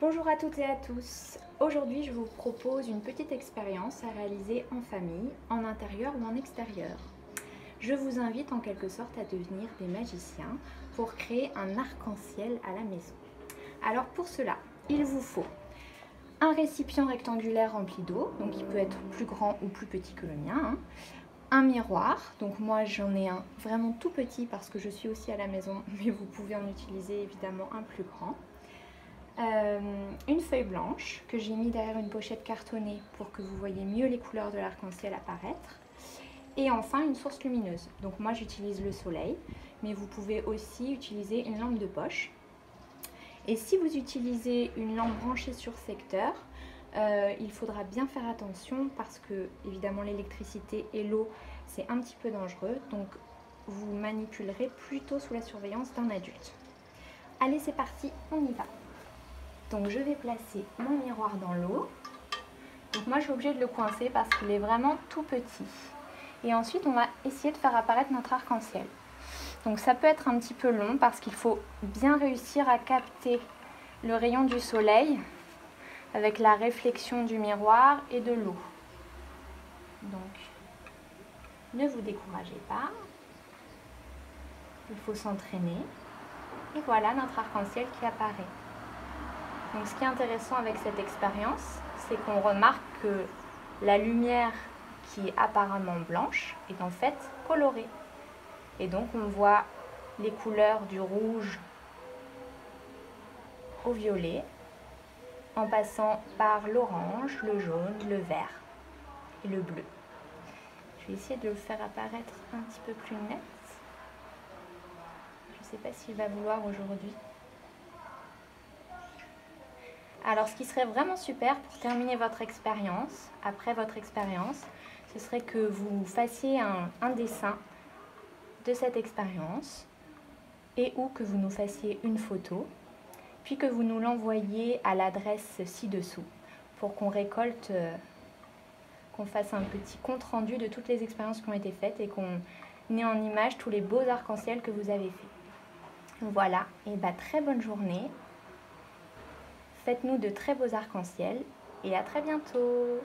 Bonjour à toutes et à tous. Aujourd'hui, je vous propose une petite expérience à réaliser en famille, en intérieur ou en extérieur. Je vous invite en quelque sorte à devenir des magiciens pour créer un arc-en-ciel à la maison. Alors pour cela, il vous faut un récipient rectangulaire rempli d'eau, donc il peut être plus grand ou plus petit que le mien. Un miroir, donc moi j'en ai un vraiment tout petit parce que je suis aussi à la maison, mais vous pouvez en utiliser évidemment un plus grand. Une feuille blanche que j'ai mis derrière une pochette cartonnée pour que vous voyez mieux les couleurs de l'arc-en-ciel apparaître. Et enfin une source lumineuse. Donc moi j'utilise le soleil, mais vous pouvez aussi utiliser une lampe de poche. Et si vous utilisez une lampe branchée sur secteur, il faudra bien faire attention parce que évidemment l'électricité et l'eau c'est un petit peu dangereux. Donc vous manipulerez plutôt sous la surveillance d'un adulte. Allez, c'est parti, on y va. Donc je vais placer mon miroir dans l'eau. Donc moi je suis obligée de le coincer parce qu'il est vraiment tout petit. Et ensuite on va essayer de faire apparaître notre arc-en-ciel. Donc ça peut être un petit peu long parce qu'il faut bien réussir à capter le rayon du soleil avec la réflexion du miroir et de l'eau. Donc ne vous découragez pas. Il faut s'entraîner. Et voilà notre arc-en-ciel qui apparaît. Donc ce qui est intéressant avec cette expérience, c'est qu'on remarque que la lumière qui est apparemment blanche est en fait colorée. Et donc on voit les couleurs du rouge au violet en passant par l'orange, le jaune, le vert et le bleu. Je vais essayer de le faire apparaître un petit peu plus net. Je ne sais pas s'il va vouloir aujourd'hui. Alors ce qui serait vraiment super pour terminer votre expérience, après votre expérience, ce serait que vous fassiez un dessin de cette expérience et ou que vous nous fassiez une photo, puis que vous nous l'envoyiez à l'adresse ci-dessous pour qu'on récolte, qu'on fasse un petit compte rendu de toutes les expériences qui ont été faites et qu'on ait en image tous les beaux arcs-en-ciel que vous avez faits. Voilà, et très bonne journée. Faites-nous de très beaux arcs-en-ciel et à très bientôt.